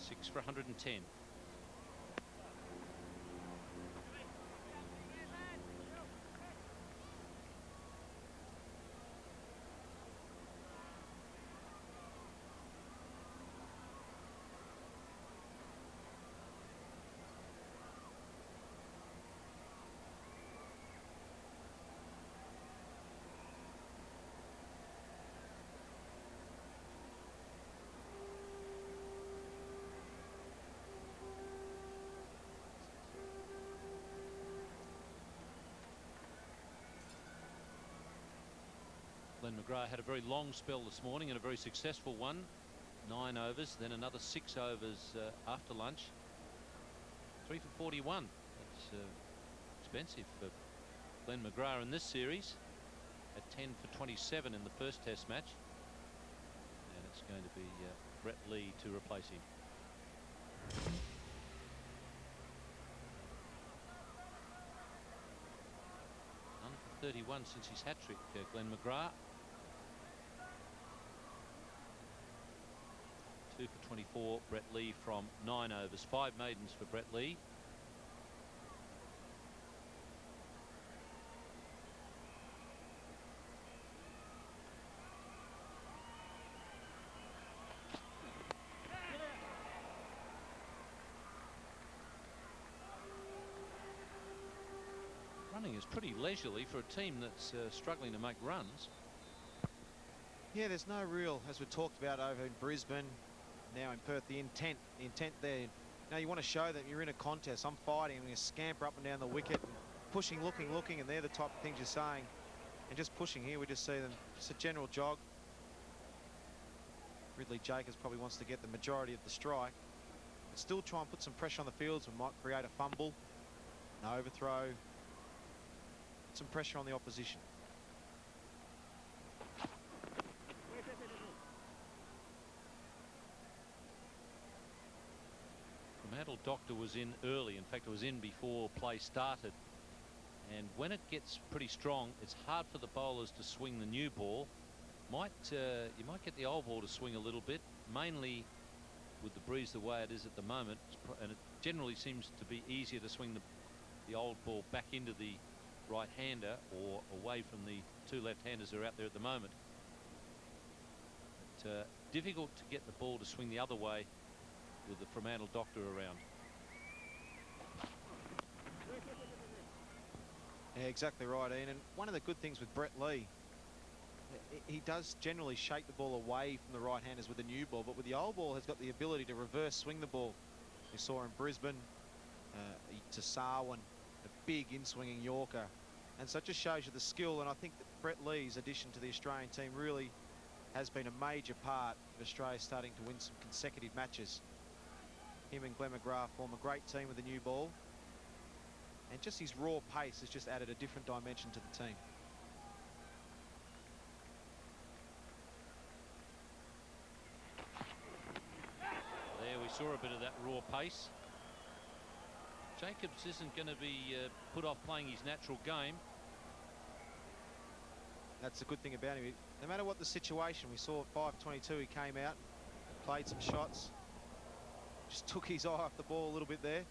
6 for 110. Glenn McGrath had a very long spell this morning and a very successful one. 9 overs, then another 6 overs after lunch. 3 for 41. That's expensive for Glenn McGrath in this series. At 10 for 27 in the first Test match. And it's going to be Brett Lee to replace him. None for 31 since his hat-trick, Glenn McGrath. 2 for 24, Brett Lee from 9 overs. 5 maidens for Brett Lee. Running is pretty leisurely for a team that's struggling to make runs. Yeah, there's no real, as we talked about over in Brisbane, now in Perth, the intent there. Now you want to show that you're in a contest. I'm fighting, I'm going to scamper up and down the wicket, and pushing, looking, and they're the type of things you're saying. And just pushing here, we just see them, just a general jog. Ridley Jacobs probably wants to get the majority of the strike, but still try and put some pressure on the fields. We might create a fumble, an overthrow, some pressure on the opposition. Fremantle Doctor was in early. In fact, it was in before play started. And when it gets pretty strong, it's hard for the bowlers to swing the new ball. You might get the old ball to swing a little bit, mainly with the breeze the way it is at the moment. And it generally seems to be easier to swing the old ball back into the right-hander or away from the 2 left-handers who are out there at the moment. But difficult to get the ball to swing the other way with the Fremantle Doctor around. Yeah, exactly right, Ian. And one of the good things with Brett Lee, he does generally shake the ball away from the right-handers with the new ball, but with the old ball has got the ability to reverse swing the ball. We saw in Brisbane to Sarwin, a big in-swinging Yorker. And so it just shows you the skill, and I think that Brett Lee's addition to the Australian team really has been a major part of Australia starting to win some consecutive matches. Him and Glenn McGrath form a great team with the new ball. And just his raw pace has just added a different dimension to the team. There we saw a bit of that raw pace. Jacobs isn't going to be put off playing his natural game. That's the good thing about him. No matter what the situation, we saw at 5:22 he came out, played some shots, just took his eye off the ball a little bit there,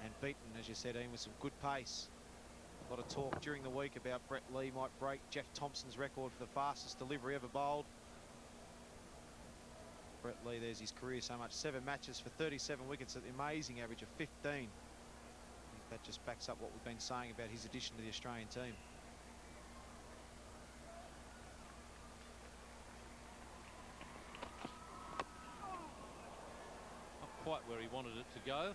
and beaten, as you said, Ian, with some good pace. A lot of talk during the week about Brett Lee might break Jeff Thompson's record for the fastest delivery ever bowled. Brett Lee, there's his career so much. 7 matches for 37 wickets at the amazing average of 15. I think that just backs up what we've been saying about his addition to the Australian team. Not quite where he wanted it to go.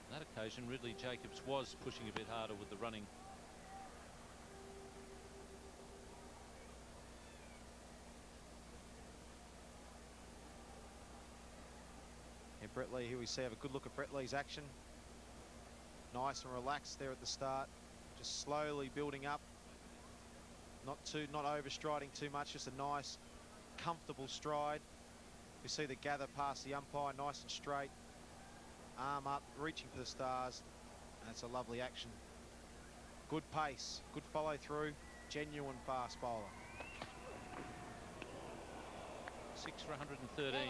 On that occasion, Ridley Jacobs was pushing a bit harder with the running. Yeah, Brett Lee, here we see, have a good look at Brett Lee's action. Nice and relaxed there at the start, just slowly building up. Not overstriding too much, just a nice, comfortable stride. We see the gather past the umpire, nice and straight. Arm up, reaching for the stars, and it's a lovely action. Good pace, good follow through, genuine fast bowler. 6 for 113.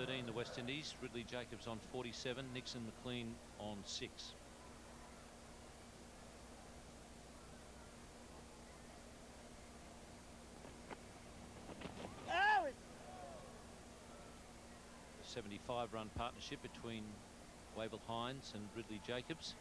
13, the West Indies. Ridley Jacobs on 47, Nixon McLean on 6. A 75-run partnership between Wavell Hines and Ridley Jacobs.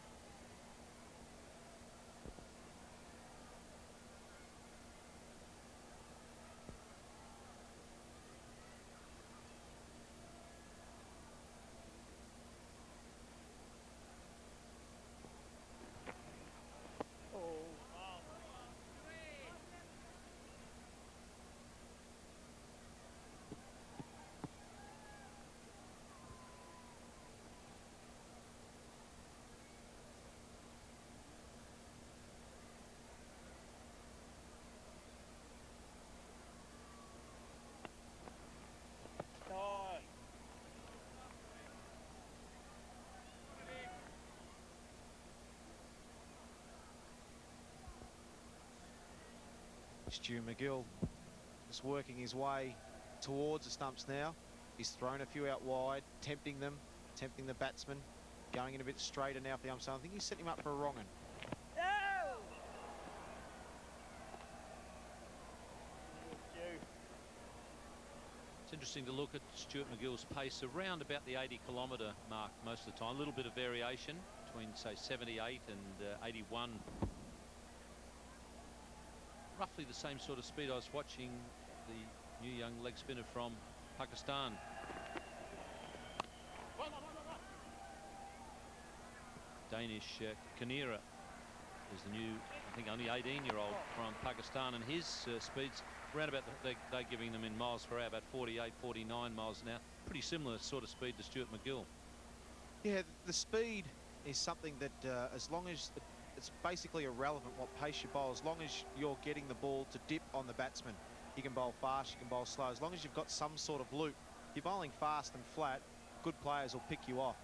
Stu McGill just working his way towards the stumps now. He's thrown a few out wide, tempting them, tempting the batsman, going in a bit straighter now for the umpire. I think he's setting him up for a wrong one. It's interesting to look at Stuart McGill's pace around about the 80-kilometre mark most of the time. A little bit of variation between, say, 78 and 81. Roughly the same sort of speed. I was watching the new young leg spinner from Pakistan. Danish Kanira is the new, I think, only 18-year-old from Pakistan, and his speeds around about, they're giving them in miles per hour, about 48, 49 miles an hour. Pretty similar sort of speed to Stuart McGill. Yeah, the speed is something that as long as it's basically irrelevant what pace you bowl, as long as you're getting the ball to dip on the batsman. You can bowl fast, you can bowl slow. As long as you've got some sort of loop, if you're bowling fast and flat, good players will pick you off.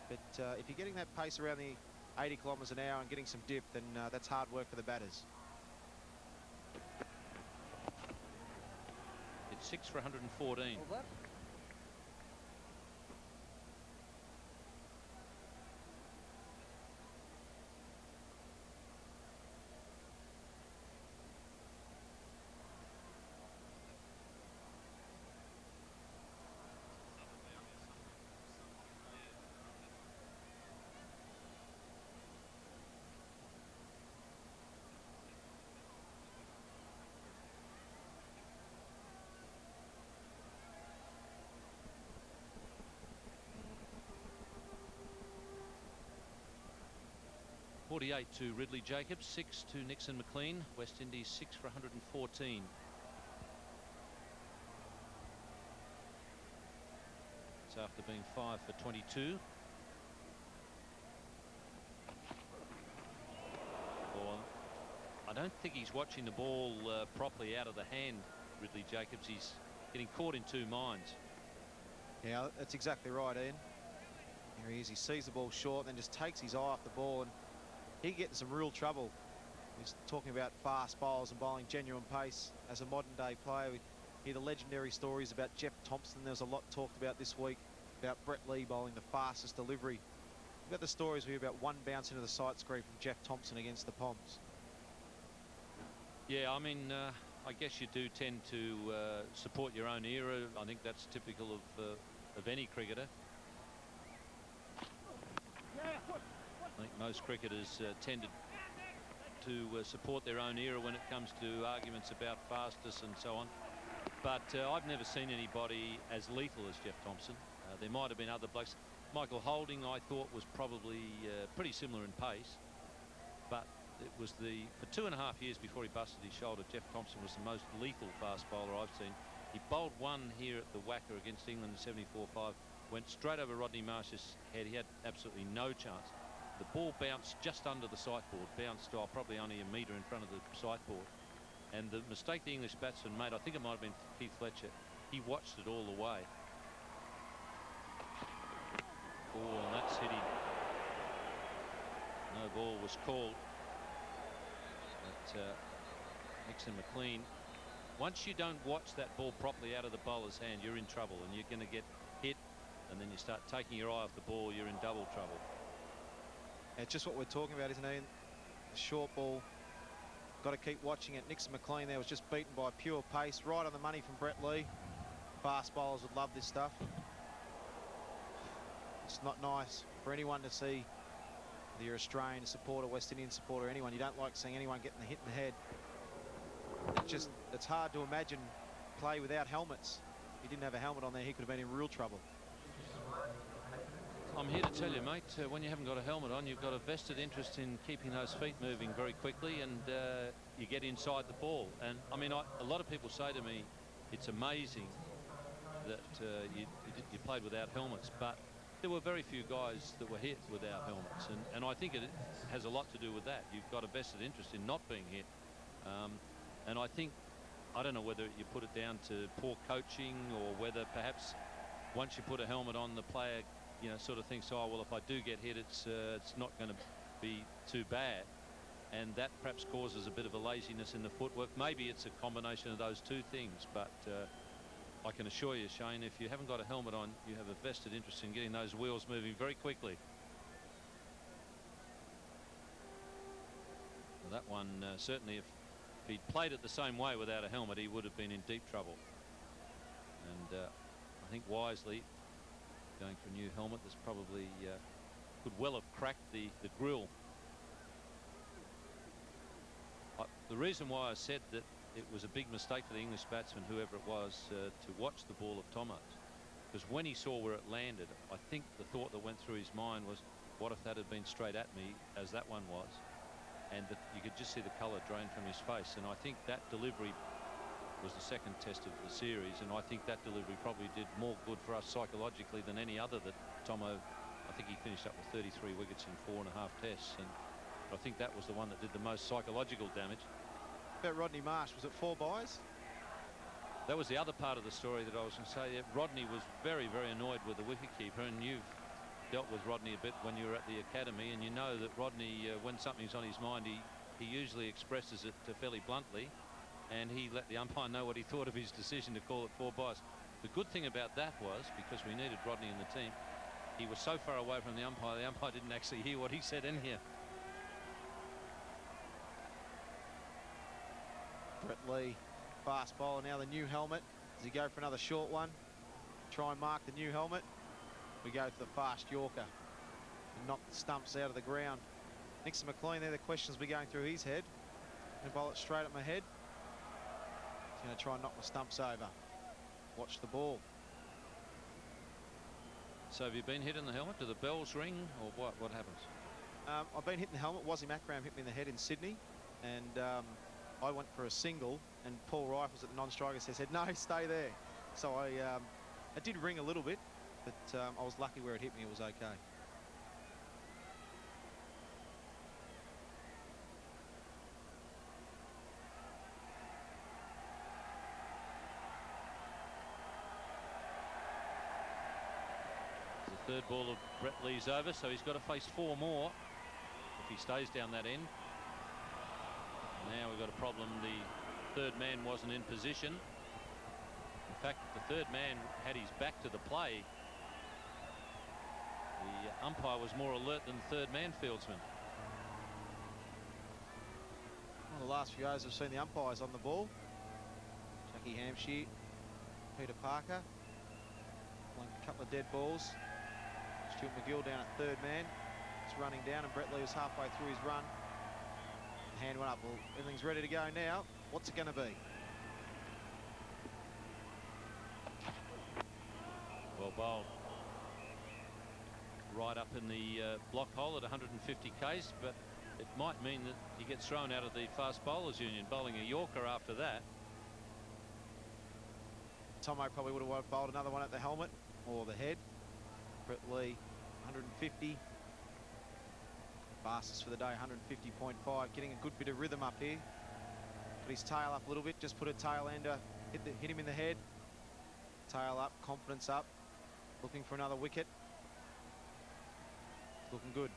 But if you're getting that pace around the 80 kilometres an hour and getting some dip, then that's hard work for the batters. It's 6 for 114. Over. .48 to Ridley Jacobs, 6 to Nixon McLean. West Indies 6 for 114. It's after being 5 for 22. Well, I don't think he's watching the ball properly out of the hand, Ridley Jacobs. He's getting caught in two minds. Yeah, that's exactly right, Ian. Here he is. He sees the ball short, then just takes his eye off the ball, and he gets some real trouble. He's talking about fast bowls and bowling genuine pace. As a modern day player, we hear the legendary stories about Jeff Thompson. There's a lot talked about this week about Brett Lee bowling the fastest delivery. We've got the stories we hear about one bounce into the sight screen from Jeff Thompson against the Poms. Yeah, I mean, I guess you do tend to support your own era. I think that's typical of any cricketer. I think most cricketers tended to support their own era when it comes to arguments about fastness and so on. But I've never seen anybody as lethal as Jeff Thompson. There might have been other blokes. Michael Holding, I thought, was probably pretty similar in pace. But it was for 2.5 years before he busted his shoulder, Jeff Thompson was the most lethal fast bowler I've seen. He bowled one here at the Wacker against England in 74-5. Went straight over Rodney Marsh's head. He had absolutely no chance. The ball bounced just under the sight board, bounced probably only a metre in front of the sight board. And the mistake the English batsman made, I think it might have been Keith Fletcher, he watched it all the way. Oh, and that's hit him. No ball was called. But Nixon McLean, once you don't watch that ball properly out of the bowler's hand, you're in trouble, and you're going to get hit and then you start taking your eye off the ball, you're in double trouble. It's just what we're talking about, isn't it? The short ball. Got to keep watching it. Nixon McLean there was just beaten by pure pace. Right on the money from Brett Lee. Fast bowlers would love this stuff. It's not nice for anyone to see, whether you're Australian supporter, West Indian supporter, anyone. You don't like seeing anyone getting the hit in the head. It's hard to imagine play without helmets. If he didn't have a helmet on there, he could have been in real trouble. I'm here to tell you, mate, when you haven't got a helmet on, you've got a vested interest in keeping those feet moving very quickly, and you get inside the ball. And I mean, a lot of people say to me, it's amazing that you played without helmets, but there were very few guys that were hit without helmets, and I think it has a lot to do with that. You've got a vested interest in not being hit, and I don't know whether you put it down to poor coaching, or whether perhaps once you put a helmet on, the player, you know, sort of thinks, oh well, if I do get hit, it's not going to be too bad, and that perhaps causes a bit of a laziness in the footwork. Maybe it's a combination of those two things, but I can assure you, Shane, if you haven't got a helmet on, you have a vested interest in getting those wheels moving very quickly. Well, that one, certainly if he'd played it the same way without a helmet, he would have been in deep trouble. And I think wisely, going for a new helmet, that's probably could well have cracked the grill. The reason why I said that it was a big mistake for the English batsman, whoever it was, to watch the ball of Tomo's, because when he saw where it landed, I think the thought that went through his mind was, what if that had been straight at me, as that one was, and that you could just see the colour drain from his face. And I think that delivery was the second test of the series, and I think that delivery probably did more good for us psychologically than any other that Tomo. I think he finished up with 33 wickets in 4.5 tests, and I think that was the one that did the most psychological damage. About Rodney Marsh, was it 4 byes? That was the other part of the story that I was going to say. Rodney was very, very annoyed with the wicketkeeper, and you've dealt with Rodney a bit when you were at the academy, and you know that Rodney, when something's on his mind, he usually expresses it fairly bluntly, and he let the umpire know what he thought of his decision to call it 4 byes. The good thing about that was, because we needed Rodney in the team, he was so far away from the umpire didn't actually hear what he said in here. Brett Lee, fast bowler, now the new helmet. Does he go for another short one? Try and mark the new helmet. We go for the fast Yorker and knock the stumps out of the ground. Nixon McLean there, the questions be going through his head. And bowl it straight at my head. He's going to try and knock the stumps over. Watch the ball. So have you been hit in the helmet? Do the bells ring, or what happens? I've been hit in the helmet. Wasim Akram hit me in the head in Sydney, and I went for a single, and Paul Rifles at the non-striker said, no, stay there. So it did ring a little bit, but I was lucky where it hit me. It was okay. The third ball of Brett Lee's over, so he's got to face 4 more if he stays down that end. Now we've got a problem. The third man wasn't in position. In fact, the third man had his back to the play. The umpire was more alert than the third man fieldsman. Well, the last few overs I've seen the umpires on the ball. Jackie Hampshire, Peter Parker, a couple of dead balls. Stuart McGill down at third man. It's running down, and Brett Lee was halfway through his run. Hand went up. Well, everything's ready to go now. What's it going to be? Well bowled. Right up in the block hole at 150 k's, but it might mean that he gets thrown out of the fast bowlers union, bowling a Yorker after that. Tomo probably would have bowled another one at the helmet or the head. Brett Lee, 150. Fastest for the day, 150.5. Getting a good bit of rhythm up here. Put his tail up a little bit. Just put a tail ender. Hit him in the head. Tail up, confidence up. Looking for another wicket. Looking good.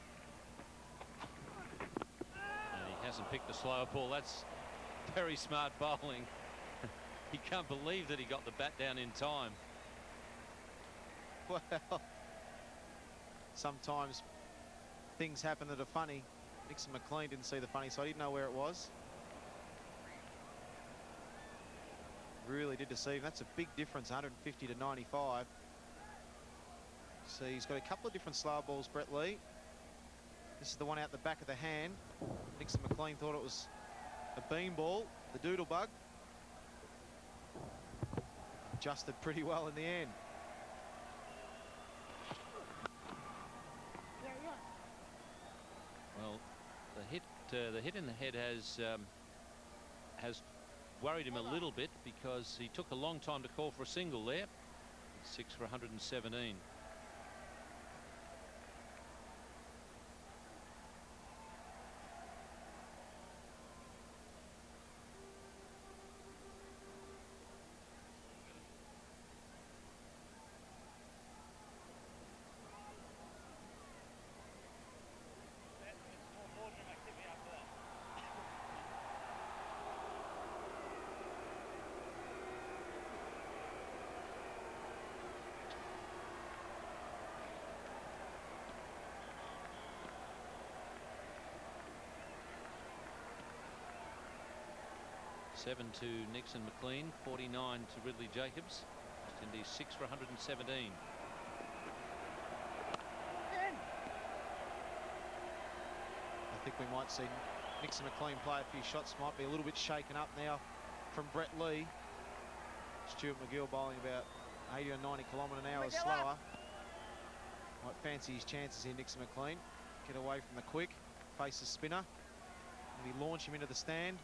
And he hasn't picked the slower ball. That's very smart bowling. He can't believe that he got the bat down in time. Well, sometimes things happen that are funny. Nixon McLean didn't see the funny side. He didn't know where it was. Really did deceive. That's a big difference, 150 to 95. See, he's got a couple of different slow balls, Brett Lee. This is the one out the back of the hand. Nixon McLean thought it was a beam ball, the doodle bug. Adjusted pretty well in the end. Well, the hit in the head has worried him a little bit because he took a long time to call for a single there. 6 for 117. Seven to Nixon McLean, 49 to Ridley Jacobs. West Indies 6 for 117. I think we might see Nixon McLean play a few shots. Might be a little bit shaken up now from Brett Lee. Stuart McGill bowling about 80 or 90 km/h slower. Might fancy his chances here, Nixon McLean. Get away from the quick, face the spinner. Maybe launch him into the stand.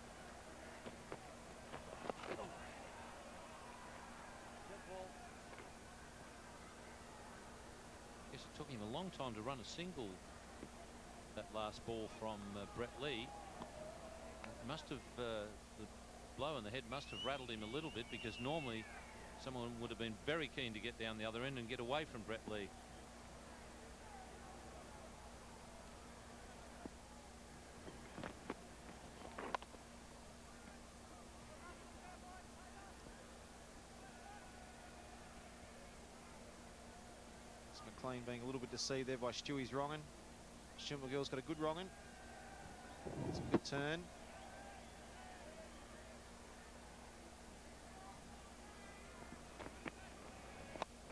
Guess it took him a long time to run a single. That last ball from Brett Lee. It must have the blow in the head must have rattled him a little bit, because normally someone would have been very keen to get down the other end and get away from Brett Lee. McLean being a little bit deceived there by Stewie's wrong'un. Stuart McGill's got a good wrong'un. It's a good turn.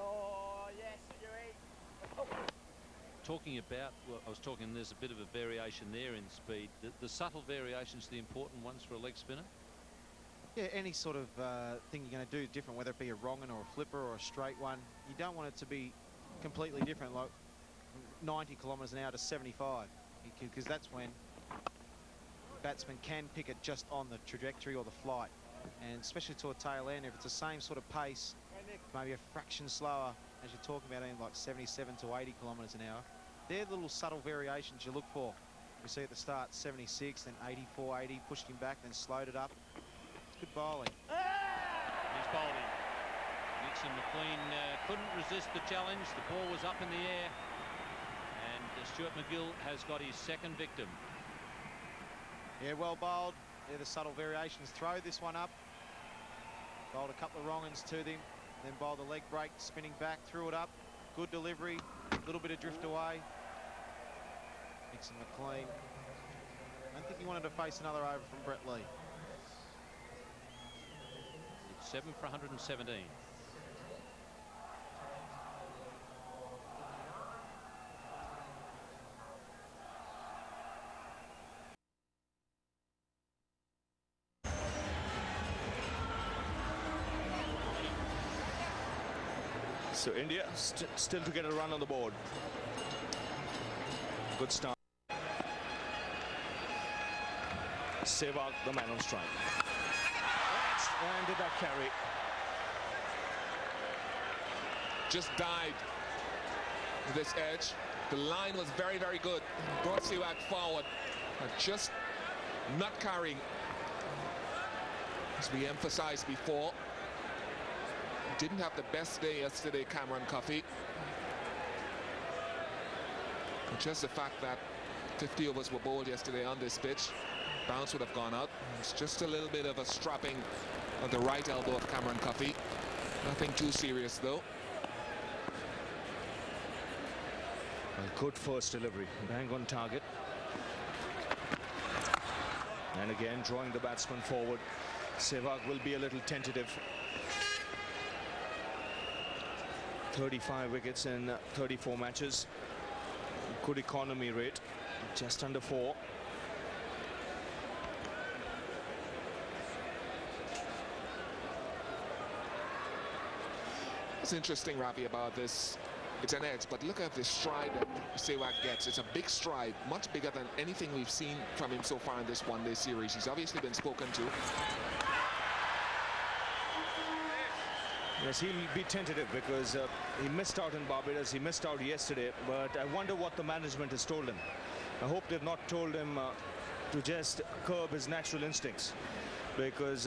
Oh, yes, Stewie. Talking about, well, I was talking, there's a bit of a variation there in speed. The subtle variations are the important ones for a leg spinner. Yeah, any sort of thing you're going to do different, whether it be a wrong'un or a flipper or a straight one. You don't want it to be completely different, like 90 km/h to 75, because that's when batsmen can pick it just on the trajectory or the flight, and especially to a tail end, if it's the same sort of pace, maybe a fraction slower, as you're talking about, in like 77 to 80 km/h. They're the little subtle variations you look for. We see at the start 76, then 84, 80, pushed him back, then slowed it up. It's good bowling. He's bowled him. Nixon McLean couldn't resist the challenge. The ball was up in the air, and Stuart McGill has got his second victim. Yeah, well bowled. They're the subtle variations. Throw this one up. Bowled a couple of wrong-uns to them. Then bowled the leg break, spinning back, threw it up. Good delivery. A little bit of drift away. Nixon McLean. I don't think he wanted to face another over from Brett Lee. It's 7 for 117. So India still to get a run on the board. Good start. Sehwag, the man on strike. And did that carry? Just died to this edge. The line was very, very good. Brought Sehwag forward, and just not carrying. As we emphasized before, didn't have the best day yesterday, Cameron Coffey. But just the fact that 50 overs were bowled yesterday on this pitch, bounce would have gone out. It's just a little bit of a strapping of the right elbow of Cameron Coffey. Nothing too serious though. A good first delivery, bang on target. And again, drawing the batsman forward. Sehwag will be a little tentative. 35 wickets in 34 matches. Good economy rate, just under 4. What's interesting, Ravi, about this, it's an edge, but look at the stride that Sehwag gets. It's a big stride, much bigger than anything we've seen from him so far in this one-day series. He's obviously been spoken to. Yes, he'll be tentative because he missed out in Barbados. He missed out yesterday, but I wonder what the management has told him. I hope they've not told him to just curb his natural instincts, because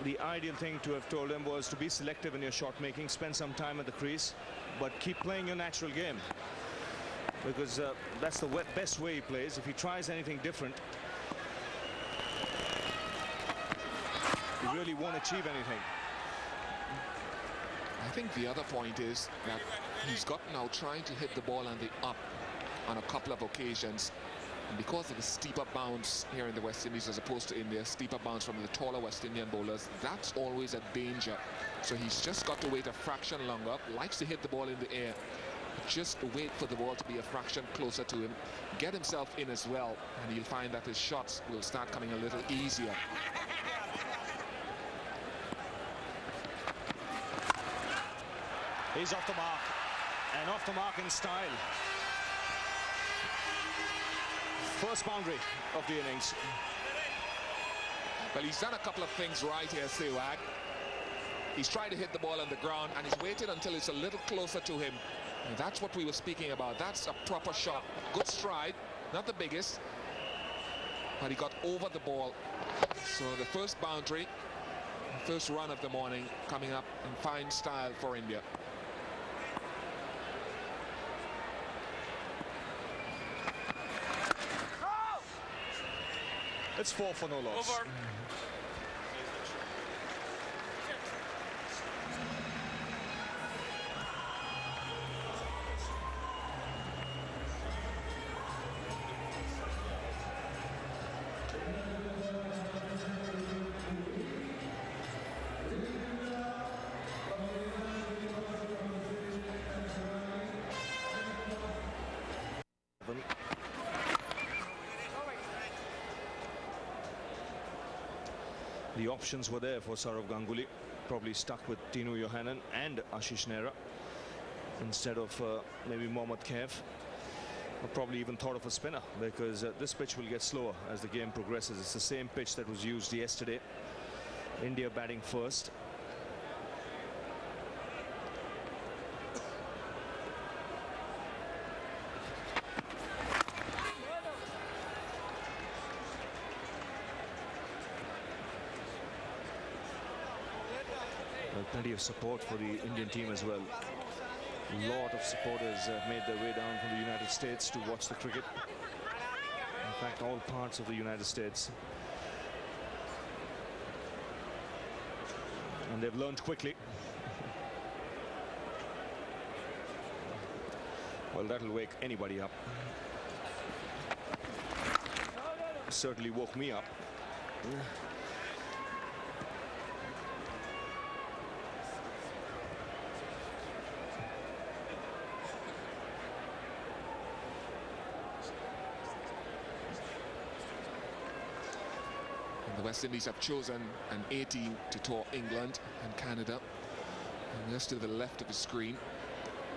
the ideal thing to have told him was to be selective in your shot making, spend some time at the crease, but keep playing your natural game, because that's the best way he plays. If he tries anything different, he really won't achieve anything. I think the other point is that he's got now trying to hit the ball on the up on a couple of occasions. And because of the steeper bounce here in the West Indies as opposed to India, steeper bounce from the taller West Indian bowlers, that's always a danger. So he's just got to wait a fraction longer. Likes to hit the ball in the air. Just wait for the ball to be a fraction closer to him. Get himself in as well, and he'll find that his shots will start coming a little easier. He's off the mark, and off the mark in style. First boundary of the innings. Well, he's done a couple of things right here, Sehwag. He's tried to hit the ball on the ground, and he's waited until it's a little closer to him. And that's what we were speaking about. That's a proper shot. Good stride, not the biggest, but he got over the ball. So the first boundary, first run of the morning, coming up in fine style for India. It's 4 for no loss. Over. The options were there for Sourav Ganguly. Probably stuck with Tinu Yohannan and Ashish Nehra instead of maybe Mohammad Kaif. Or probably even thought of a spinner, because this pitch will get slower as the game progresses. It's the same pitch that was used yesterday. India batting first. Plenty of support for the Indian team as well. A lot of supporters have made their way down from the United States to watch the cricket. In fact, all parts of the United States. And they've learned quickly. Well, that'll wake anybody up. Certainly woke me up. The West Indies have chosen an 18 to tour England and Canada. And just to the left of the screen,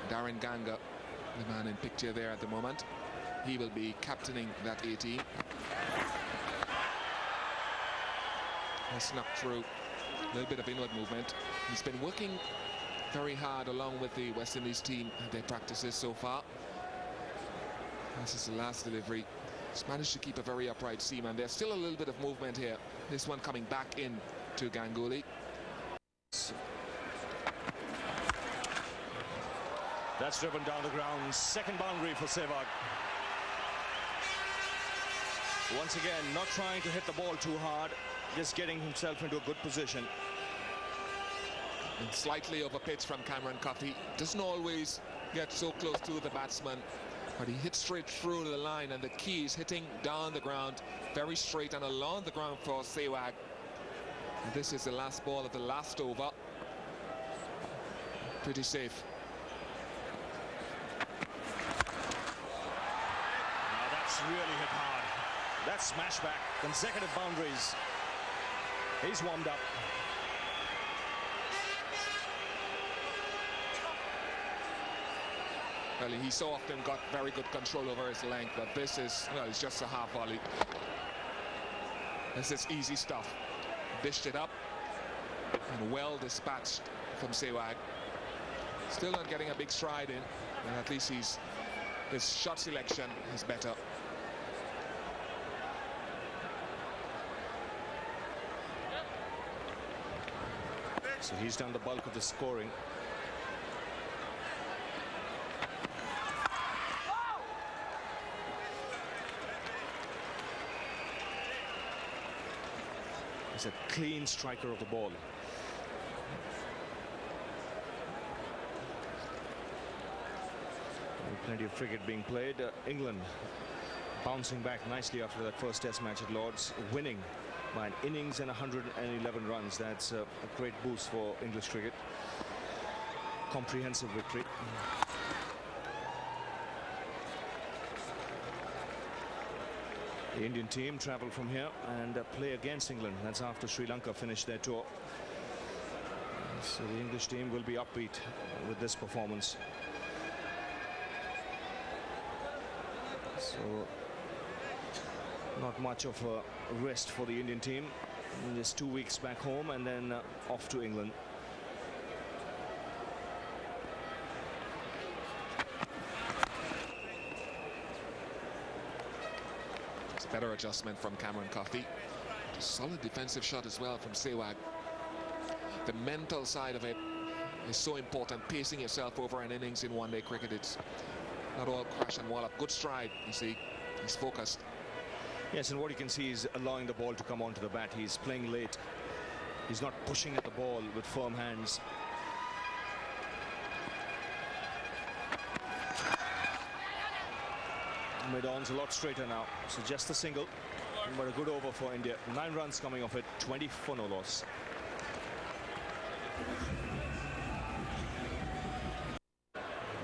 Darren Ganga, the man in picture there at the moment, he will be captaining that 18. He snuck through a little bit of inward movement. He's been working very hard along with the West Indies team at their practices so far. This is the last delivery. He's managed to keep a very upright seam, and there's still a little bit of movement here. This one coming back in to Ganguly. That's driven down the ground. Second boundary for Sehwag. Once again, not trying to hit the ball too hard, just getting himself into a good position. And slightly over pitch from Cameron Coffey. Doesn't always get so close to the batsman. But he hit straight through the line, and the key is hitting down the ground, very straight and along the ground for Sehwag. And this is the last ball of the last over. Pretty safe. Now that's really hit hard. That smash back, consecutive boundaries. He's warmed up. Well, he so often got very good control over his length, but this is, well, it's just a half volley. This is easy stuff. Dished it up and well dispatched from Sehwag. Still not getting a big stride in, and at least his shot selection is better. So he's done the bulk of the scoring. He's a clean striker of the ball. Plenty of cricket being played. England bouncing back nicely after that first test match at Lord's, winning by an innings and 111 runs. That's a great boost for English cricket. Comprehensive victory. The Indian team travel from here and play against England. That's after Sri Lanka finished their tour. So the English team will be upbeat with this performance. So not much of a rest for the Indian team. Just 2 weeks back home and then off to England. It's a better adjustment from Cameron Coffey. A solid defensive shot as well from Sehwag. The mental side of it is so important. Pacing yourself over an innings in one-day cricket, it's not all crash and wallop. Good stride, you see. He's focused. Yes, and what you can see is allowing the ball to come onto the bat. He's playing late. He's not pushing at the ball with firm hands. Mid-on's a lot straighter now. So just a single, but a good over for India. 9 runs coming off it, 20 for no loss.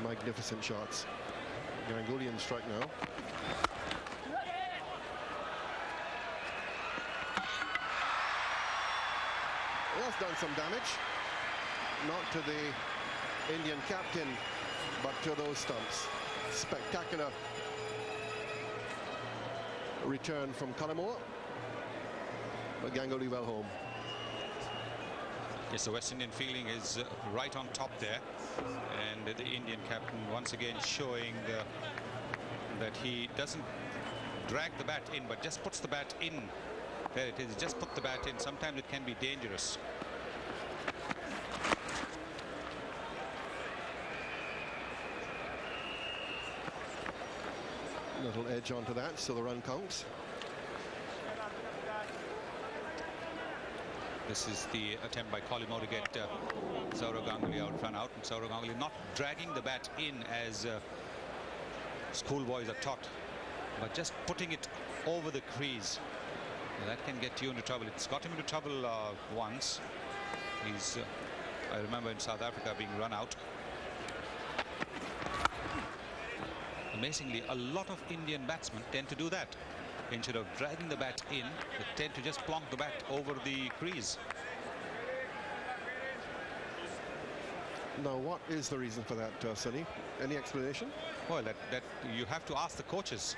Magnificent shots. Ganguly in strike now. That's done some damage. Not to the Indian captain, but to those stumps. Spectacular return from Cullimore, but Ganguly well home. Yes, the West Indian feeling is right on top there, and the Indian captain once again showing that he doesn't drag the bat in, but just puts the bat in. There it is, just put the bat in. Sometimes it can be dangerous. Little edge onto that, so the run counts. This is the attempt by Collymore to get Sourav Ganguly out, run out, and Sourav Ganguly not dragging the bat in as schoolboys are taught, but just putting it over the crease. That can get you into trouble. It's got him into trouble once. He's, I remember in South Africa being run out. Amazingly, a lot of Indian batsmen tend to do that. Instead of dragging the bat in, they tend to just plonk the bat over the crease. Now, what is the reason for that, Sunny? Any explanation? Well, that you have to ask the coaches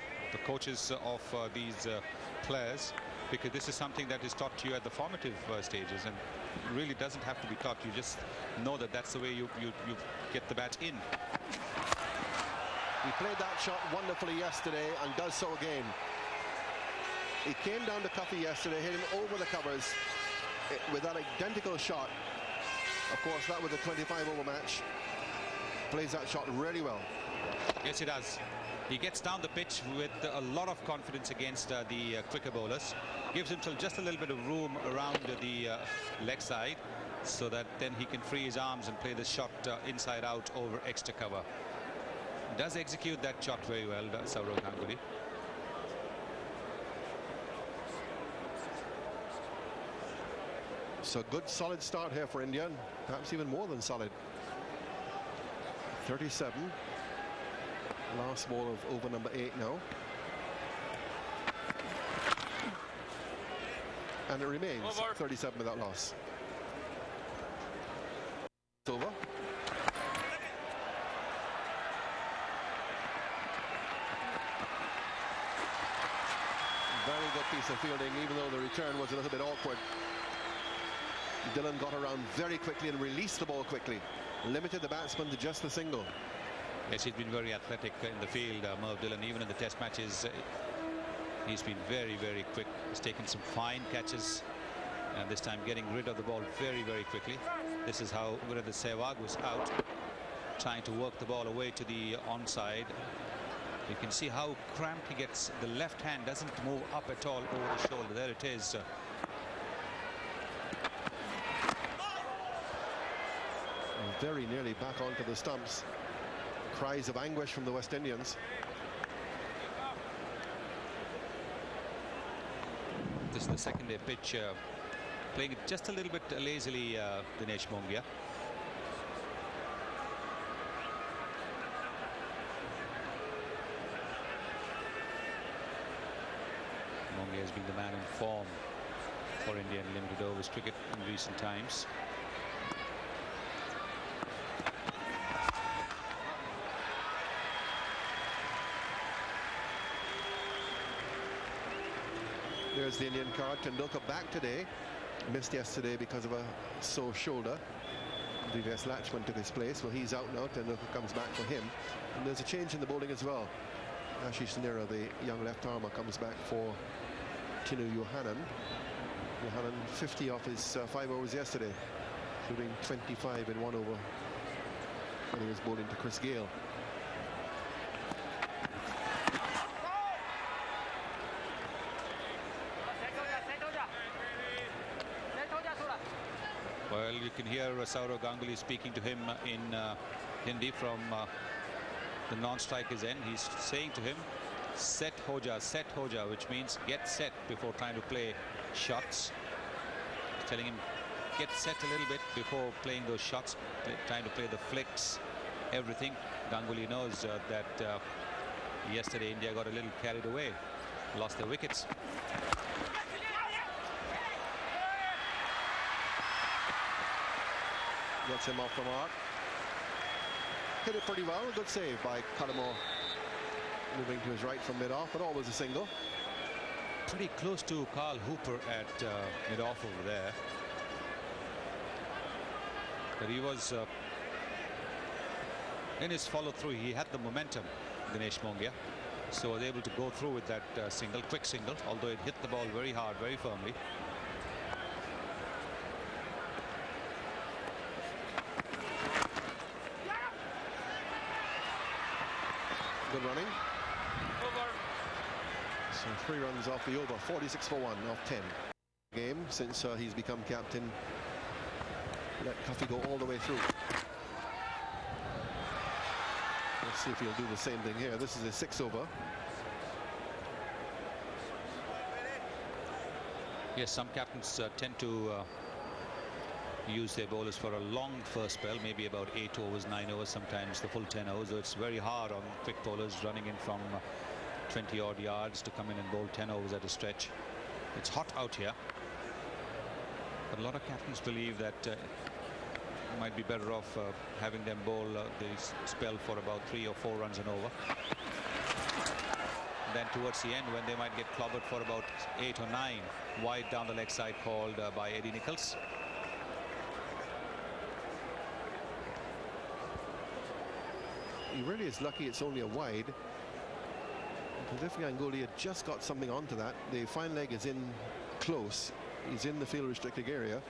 of these players, because this is something that is taught to you at the formative stages, and really doesn't have to be taught. You just know that that's the way you get the bat in. He played that shot wonderfully yesterday and does so again. He came down to Cuffy yesterday, hit him over the covers with that identical shot. Of course, that was a 25-over match. Plays that shot really well. Yes, he does. He gets down the pitch with a lot of confidence against the quicker bowlers. Gives himself just a little bit of room around the leg side, so that then he can free his arms and play the shot inside out over extra cover. does execute that shot very well, Saurav Ganguly. So good solid start here for India, perhaps even more than solid. 37. Last ball of over number 8 now. And it remains 37 without loss. It's over. Very good piece of fielding, even though the return was a little bit awkward. Dillon got around very quickly and released the ball quickly. Limited the batsman to just the single. Yes, he's been very athletic in the field, Merv Dillon. Even in the test matches, he's been very, very quick. He's taken some fine catches, and this time getting rid of the ball very, very quickly. This is how Virendra Sehwag was out, trying to work the ball away to the onside. You can see how cramped he gets. The left hand doesn't move up at all over the shoulder. There it is. Very nearly back onto the stumps. Cries of anguish from the West Indians. This is the second day pitch, playing it just a little bit lazily, Dinesh Mongia. Mongia has been the man in form for Indian limited overs cricket in recent times. There's the Indian card. Tendulkar back today. Missed yesterday because of a sore shoulder. Vives Lachman took his place. Well, he's out now. Tendulkar comes back for him. And there's a change in the bowling as well. Ashish Nehra, the young left-armer, comes back for Tinu Yohannan. Yohannan 50 off his 5 overs yesterday, including 25 in 1 over when he was bowling to Chris Gale. Well, you can hear Saurav Ganguly speaking to him in Hindi from the non-striker's end. He's saying to him, set Hoja, which means get set before trying to play shots. He's telling him, get set a little bit before playing those shots, trying to play the flicks, everything. Ganguly knows that yesterday India got a little carried away, lost their wickets. Gets him off the mark. Hit it pretty well. A good save by Cullimore. Moving to his right from mid-off, but always a single. Pretty close to Carl Hooper at mid-off over there. But he was in his follow-through. He had the momentum, Dinesh Mongia. So was able to go through with that single, quick single, although it hit the ball very hard, very firmly. Good running. So 3 runs off the over, 46 for 1 off 10. Game since he's become captain. Let Cuffy go all the way through. Let's see if he'll do the same thing here. This is a 6 over. Yes, some captains tend to use their bowlers for a long first spell, maybe about 8 overs, 9 overs, sometimes the full 10 overs. So it's very hard on quick bowlers running in from 20 odd yards to come in and bowl 10 overs at a stretch. It's hot out here, but a lot of captains believe that it might be better off having them bowl the spell for about 3 or 4 runs and over. Then towards the end, when they might get clobbered for about 8 or 9 wide down the leg side, called by Eddie Nichols. He really is lucky it's only a wide. Because if Ganguly had just got something onto that, the fine leg is in close. He's in the field restricted area.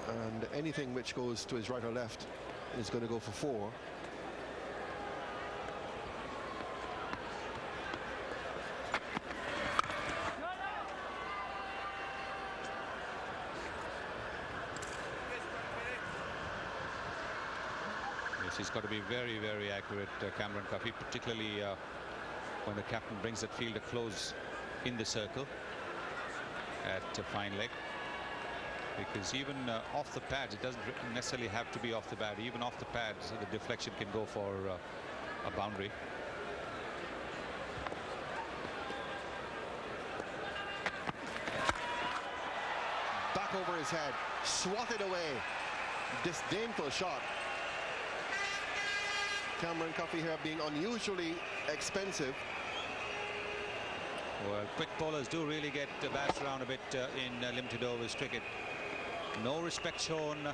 And anything which goes to his right or left is going to go for 4. Yes, he's got to be very, very accurate, Cameron Cuffey, particularly when the captain brings that fielder close in the circle at fine leg. Because even off the pads, it doesn't necessarily have to be off the bat. Even off the pads, the deflection can go for a boundary. Back over his head, swatted away. Disdainful shot. Cameron Cuffey here being unusually expensive. Well, quick bowlers do really get bashed around a bit in limited overs cricket. No respect shown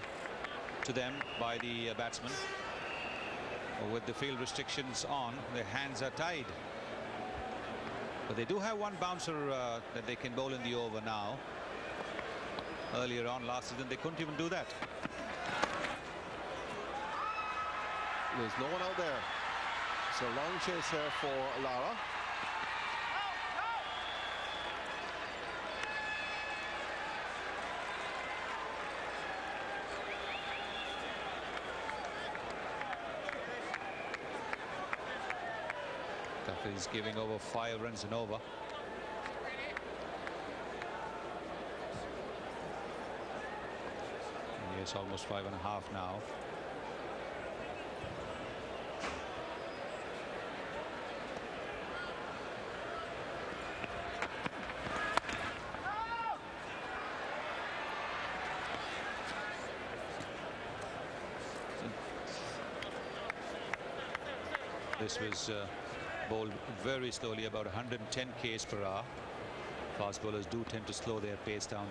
to them by the batsmen. With the field restrictions on, their hands are tied. But they do have one bouncer that they can bowl in the over now. Earlier on last season, they couldn't even do that. There's no one out there. So long chase here for Lara. Cuffey's giving over 5 runs and over. Yes, almost 5.5 now. This was bowled very slowly, about 110 k's per hour. Fast bowlers do tend to slow their pace down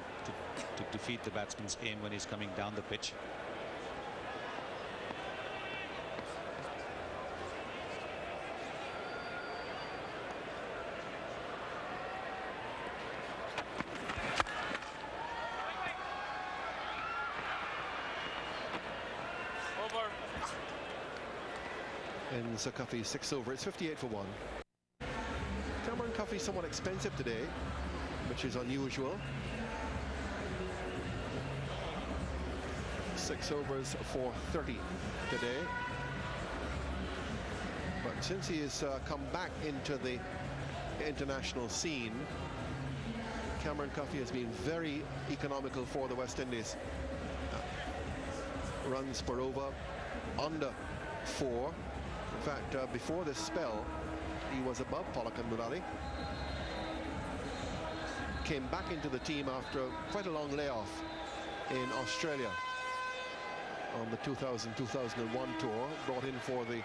to defeat the batsman's aim when he's coming down the pitch. In Sir Cuffey's 6 over, it's 58 for 1. Cameron Cuffey somewhat expensive today, which is unusual. 6 overs for 30 today. But since he has come back into the international scene, Cameron Cuffey has been very economical for the West Indies. Runs per over under 4. In fact, before this spell, he was above Pollock and Murali. Came back into the team after quite a long layoff in Australia on the 2000-2001 tour. Brought in for the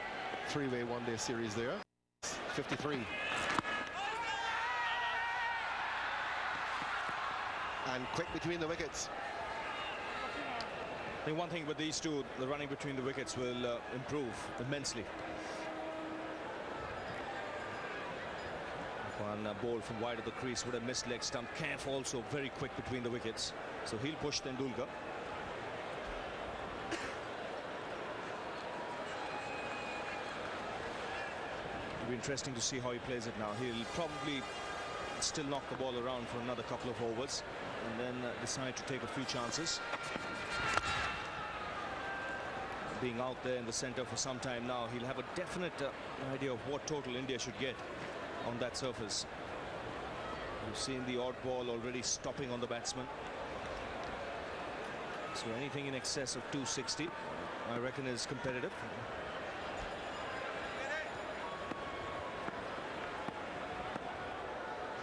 3-way one-day series there. 53. And quick between the wickets. I think one thing with these two, the running between the wickets will improve immensely. One ball from wide of the crease with a missed leg stump. Kemph also very quick between the wickets, so he'll push Tendulkar. It'll be interesting to see how he plays it now. He'll probably still knock the ball around for another couple of overs and then decide to take a few chances. Being out there in the centre for some time now, he'll have a definite idea of what total India should get on that surface. We've seen the odd ball already stopping on the batsman. So anything in excess of 260, I reckon, is competitive.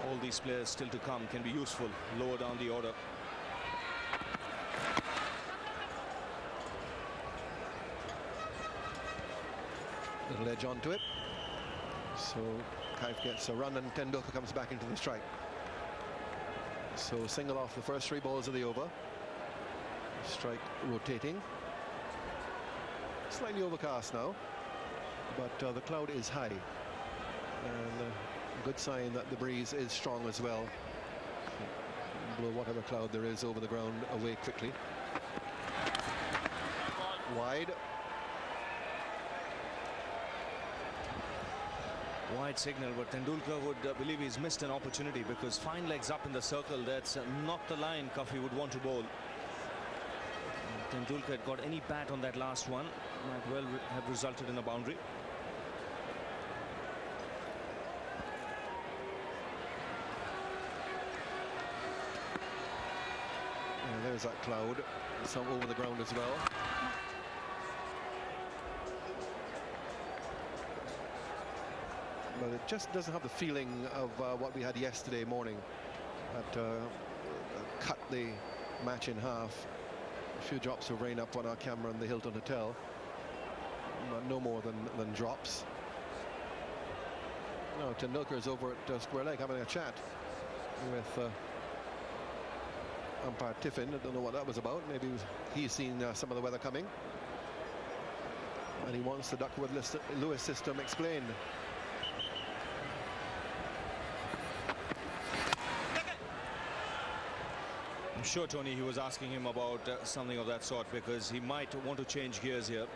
All these players still to come can be useful lower down the order. Little edge onto it. So Kemph gets a run and Tendulkar comes back into the strike. So single off the first 3 balls of the over. Strike rotating. Slightly overcast now, but the cloud is high. And a good sign that the breeze is strong as well. Blow whatever cloud there is over the ground away quickly. Wide. Wide signal, but Tendulkar would believe he's missed an opportunity, because fine legs up in the circle, that's not the line Cuffey would want to bowl. Tendulkar had got any bat on that last one, might well have resulted in a boundary. And there's that cloud, some over the ground as well. But it just doesn't have the feeling of what we had yesterday morning that cut the match in half. A few drops of rain up on our camera in the Hilton Hotel. No more than drops. No, Tendulkar's over at Square Leg having a chat with umpire Tiffin. I don't know what that was about. Maybe he's seen some of the weather coming, and he wants the Duckworth-Lewis system explained. I'm sure, Tony, he was asking him about something of that sort, because he might want to change gears here.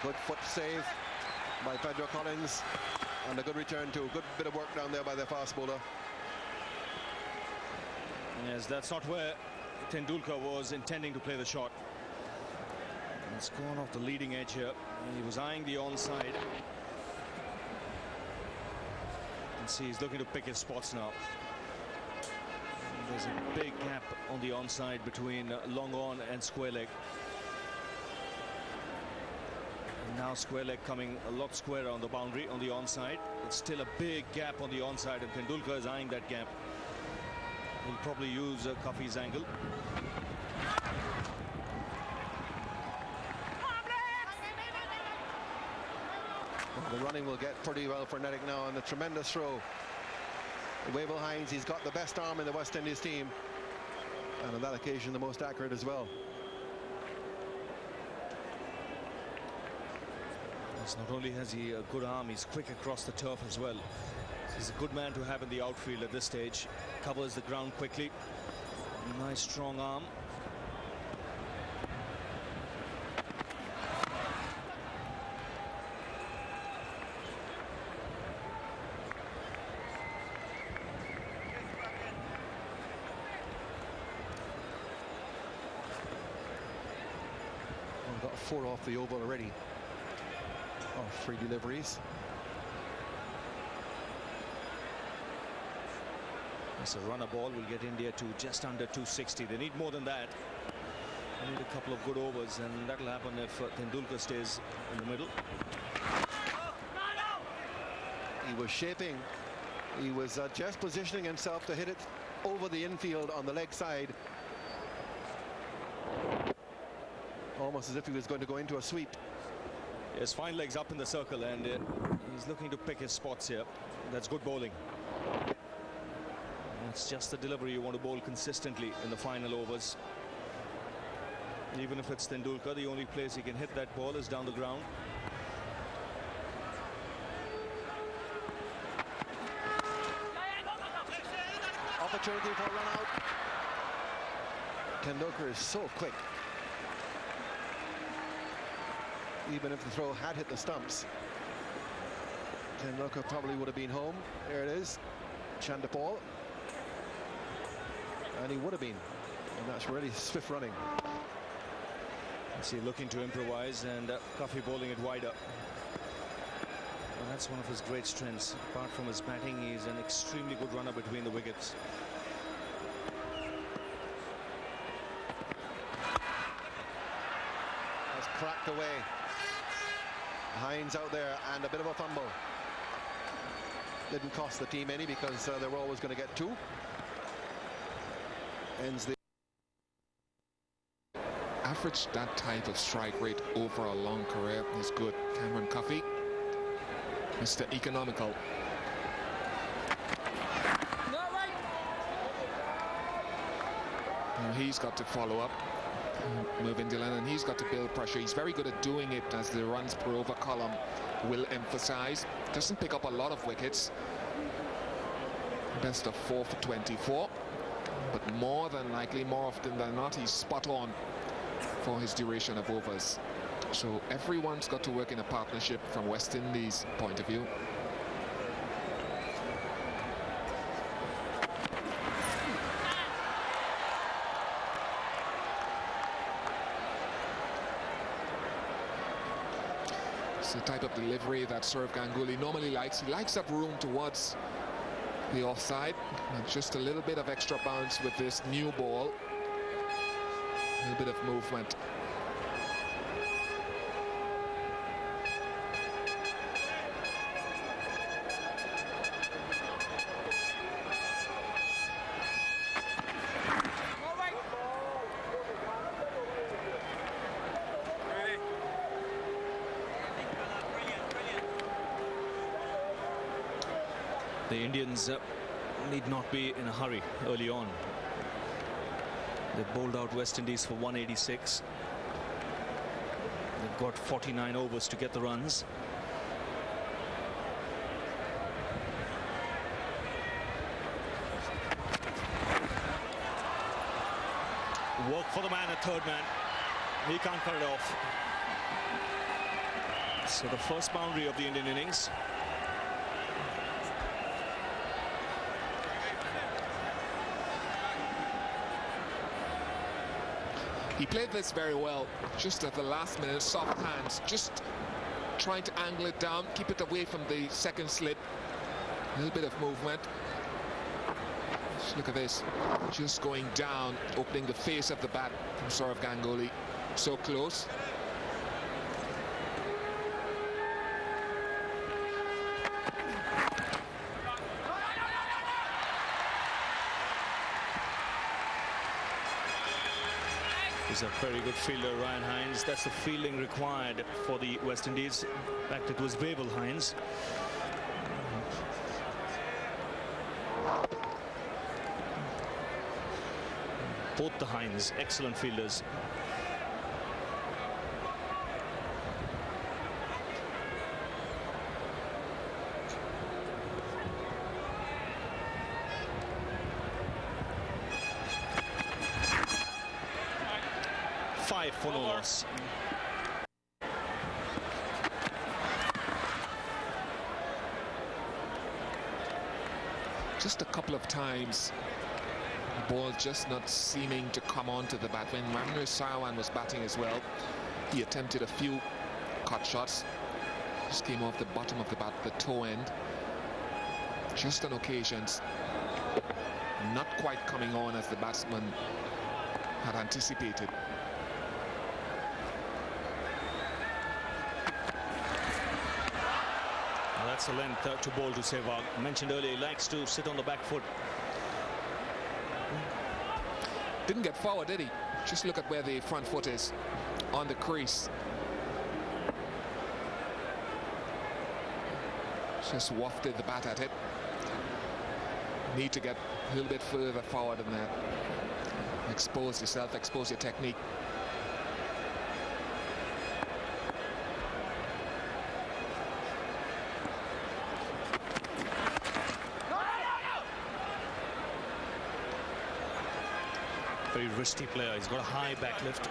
Good foot save by Pedro Collins, and a good return too. Good bit of work down there by the fast bowler. Yes, that's not where Tendulkar was intending to play the shot. It's gone off the leading edge here. He was eyeing the onside. And see, he's looking to pick his spots now. And there's a big gap on the onside between long on and square leg. And now square leg coming a lot squarer on the boundary on the onside. It's still a big gap on the onside, and Tendulkar is eyeing that gap. He'll probably use Cuffy's angle. The running will get pretty well frenetic now, and a tremendous throw. Wavell Hines, he's got the best arm in the West Indies team, and on that occasion the most accurate as well. Yes, not only has he a good arm, he's quick across the turf as well. He's a good man to have in the outfield at this stage. Covers the ground quickly. Nice strong arm. We've got 4 off the oval already. Oh, 3 deliveries. So runner ball will get India to just under 260. They need more than that. They need a couple of good overs, and that'll happen if Tendulkar stays in the middle. He was shaping. He was just positioning himself to hit it over the infield on the leg side. Almost as if he was going to go into a sweep. Yes, fine legs up in the circle, and he's looking to pick his spots here. That's good bowling. It's just the delivery you want to bowl consistently in the final overs. Even if it's Tendulkar, the only place he can hit that ball is down the ground. Opportunity for a run out. Tendulkar is so quick. Even if the throw had hit the stumps, Tendulkar probably would have been home. There it is, Chandapal. And he would have been, and that's really swift running. See, looking to improvise, and Cuffy bowling it wider. Well, that's one of his great strengths. Apart from his batting, he's an extremely good runner between the wickets. Has cracked away. Hines out there, and a bit of a fumble. Didn't cost the team any, because they were always going to get 2. Ends the Average that type of strike rate over a long career is good. Cameron Cuffy, Mr. Economical. Now he's got to follow up, Mervyn Dillon, and he's got to build pressure. He's very good at doing it, as the runs per over column will emphasize. Doesn't pick up a lot of wickets. Best of 4 for 24. But more than likely, more often than not, he's spot on for his duration of overs. So everyone's got to work in a partnership from West Indies' point of view. It's the type of delivery that Sourav Ganguly normally likes. He likes that room towards the offside. And just a little bit of extra bounce with this new ball. A little bit of movement. The Indians need not be in a hurry early on. They bowled out West Indies for 186. They've got 49 overs to get the runs. Work for the man at third man. He can't cut it off. So the first boundary of the Indian innings. He played this very well, just at the last minute, soft hands, just trying to angle it down, keep it away from the second slip. A little bit of movement. Just look at this, just going down, opening the face of the bat from Sourav Ganguly. So close. He's a very good fielder, Ryan Hines. That's the fielding required for the West Indies. In fact, it was Wavell Hines. Both the Hines, excellent fielders. For no loss. Just a couple of times, the ball just not seeming to come onto the bat. When Ramnir Sarwan was batting as well, he attempted a few cut shots. Just came off the bottom of the bat, the toe end. Just on occasions, not quite coming on as the batsman had anticipated. That's the length to bowl to Sehwag. Mentioned earlier, he likes to sit on the back foot. Didn't get forward, did he? Just look at where the front foot is on the crease. Just wafted the bat at it. Need to get a little bit further forward than that. Expose yourself, expose your technique. Very wristy player. He's got a high back lift.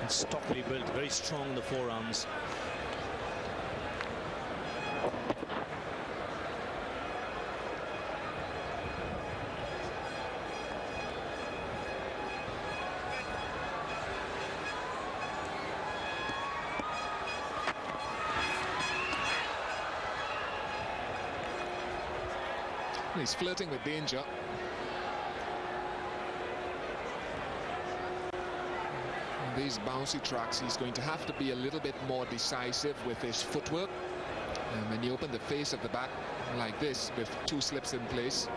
And stockily built, very strong in the forearms. He's flirting with danger. On these bouncy tracks, he's going to have to be a little bit more decisive with his footwork. And when you open the face of the bat like this with two slips in place,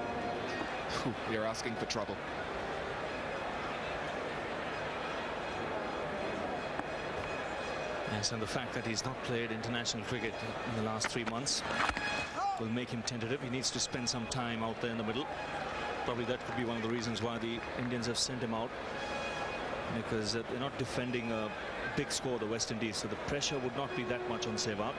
you're asking for trouble. Yes, and the fact that he's not played international cricket in the last 3 months will make him tentative. He needs to spend some time out there in the middle. Probably that could be one of the reasons why the Indians have sent him out, because they're not defending a big score, the West Indies, so the pressure would not be that much on Sehwag.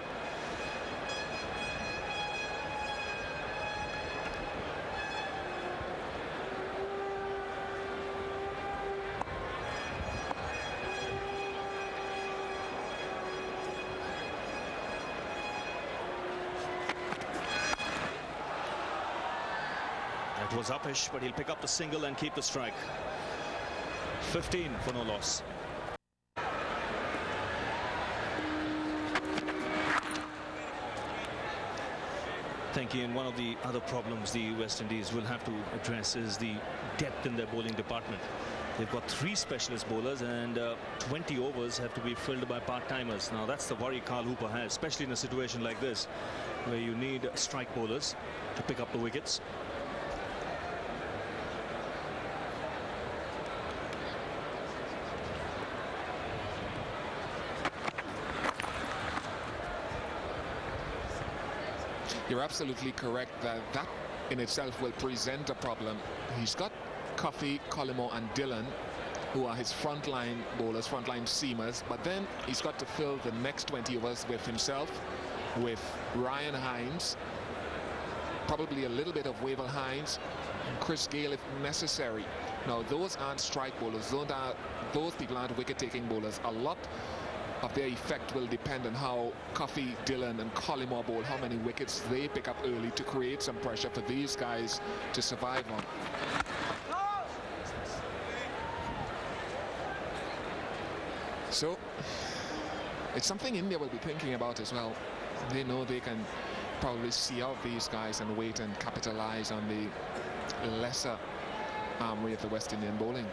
That was uppish, but he'll pick up the single and keep the strike. 15 for no loss. Thank you. And one of the other problems the West Indies will have to address is the depth in their bowling department. They've got 3 specialist bowlers, and 20 overs have to be filled by part-timers. Now that's the worry Carl Hooper has, especially in a situation like this where you need strike bowlers to pick up the wickets. You're absolutely correct that that in itself will present a problem. He's got Coffey, Collymore and Dillon, who are his frontline bowlers, frontline seamers, but then he's got to fill the next 20 overs with himself, with Ryan Hines, probably a little bit of Wavell Hines, and Chris Gale if necessary. Now those aren't strike bowlers, those people aren't wicket-taking bowlers. A lot of their effect will depend on how Coffey, Dillon and Collymore bowl, how many wickets they pick up early to create some pressure for these guys to survive on. So it's something India will be thinking about as well. They know they can probably see out these guys and wait and capitalize on the lesser armory of the West Indian bowling.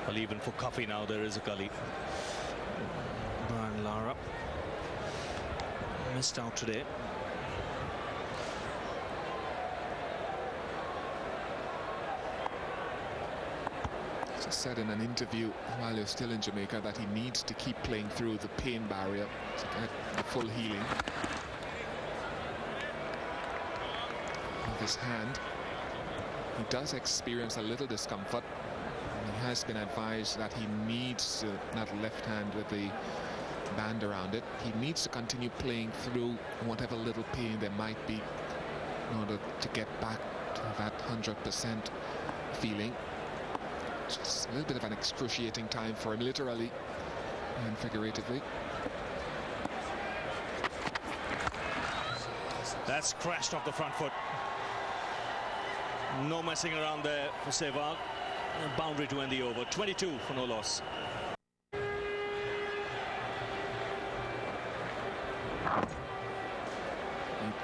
Well, even for Coffey now there is a gully. Brian Lara missed out today. Just said in an interview while you're still in Jamaica that he needs to keep playing through the pain barrier to get the full healing of his hand. He does experience a little discomfort. He has been advised that he needs that left hand with the band around it. He needs to continue playing through whatever little pain there might be in order to get back to that 100% feeling. Just a little bit of an excruciating time for him, literally and figuratively. That's crashed off the front foot. No messing around there for Sehwag. Boundary to end the over. 22 for no loss. He'll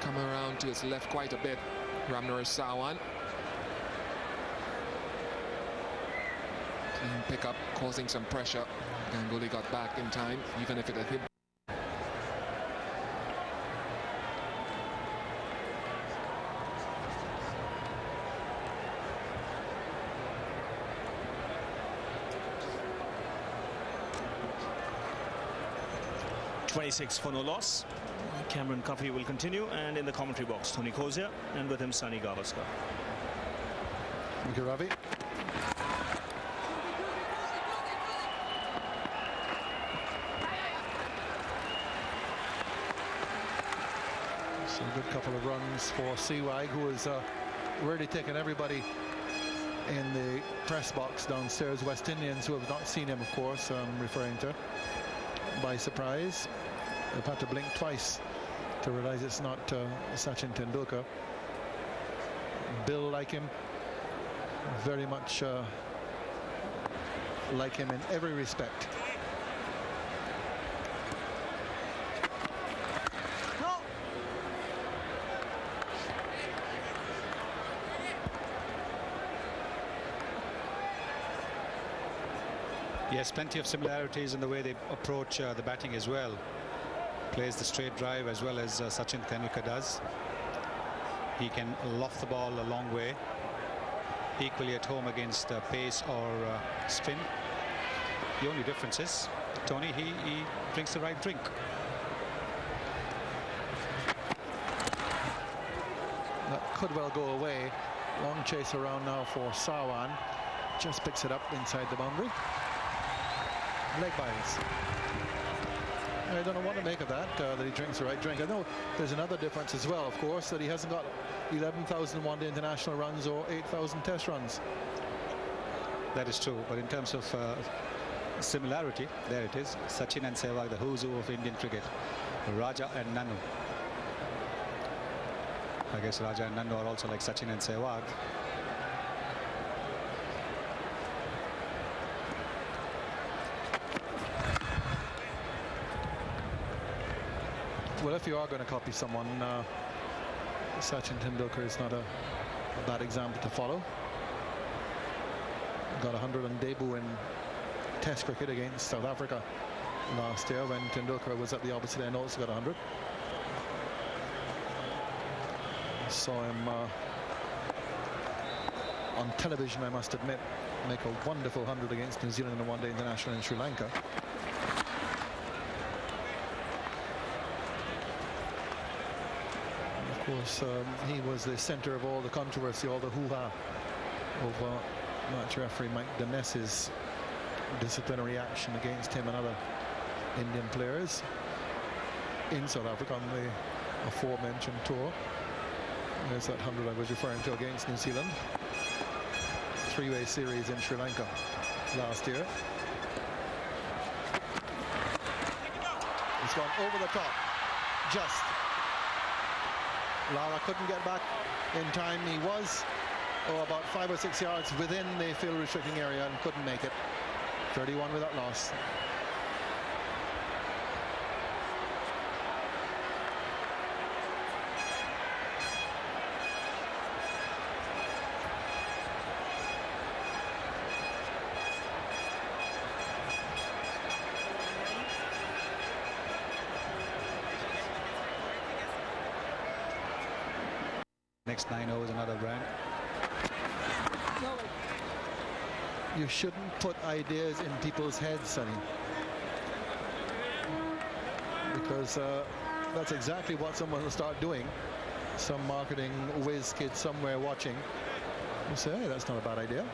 come around to his left quite a bit. Ramnur Sawan. Clean pick up, causing some pressure. Ganguly got back in time, even if it had hit. For no loss. Cameron Coffey will continue, and in the commentary box Tony Kozia, and with him Sunny Gavaskar. Thank you, Ravi. So a good couple of runs for Sehwag, who has really taken everybody in the press box downstairs, West Indians who have not seen him, of course, I'm referring to, by surprise. They've had to blink twice to realize it's not Sachin Tendulkar. Bill, like him, very much like him in every respect. No. Yes, plenty of similarities in the way they approach the batting as well. Plays the straight drive as well as Sachin Tendulkar does. He can loft the ball a long way, equally at home against pace or spin. The only difference is, Tony, he drinks the right drink. That could well go away. Long chase around now for Sawan. Just picks it up inside the boundary. Leg byes. I don't know what to make of that, that he drinks the right drink. I know there's another difference as well, of course, that he hasn't got 11,000 one-day international runs or 8,000 test runs. That is true, but in terms of similarity. There it is. Sachin and Sehwag, the who's who of Indian cricket. Raja and Nannu. I guess Raja and Nannu are also like Sachin and Sehwag. Well, if you are going to copy someone, Sachin Tendulkar is not a bad example to follow. Got 100 on debut in Test cricket against South Africa last year when Tendulkar was at the opposite end, also got 100. Saw him on television, I must admit, make a wonderful 100 against New Zealand in the one-day international in Sri Lanka. Of course, he was the center of all the controversy, all the hoo-ha over match referee Mike Dennis's disciplinary action against him and other Indian players in South Africa on the aforementioned tour. There's that 100 I was referring to against New Zealand. Three-way series in Sri Lanka last year. It's gone over the top. Just. Lara couldn't get back in time. He was about 5 or 6 yards within the field restricting area and couldn't make it. 31 without loss. Next 9 overs, another brand. You shouldn't put ideas in people's heads, Sonny. Because that's exactly what someone will start doing. Some marketing whiz kid somewhere watching will say, hey, that's not a bad idea.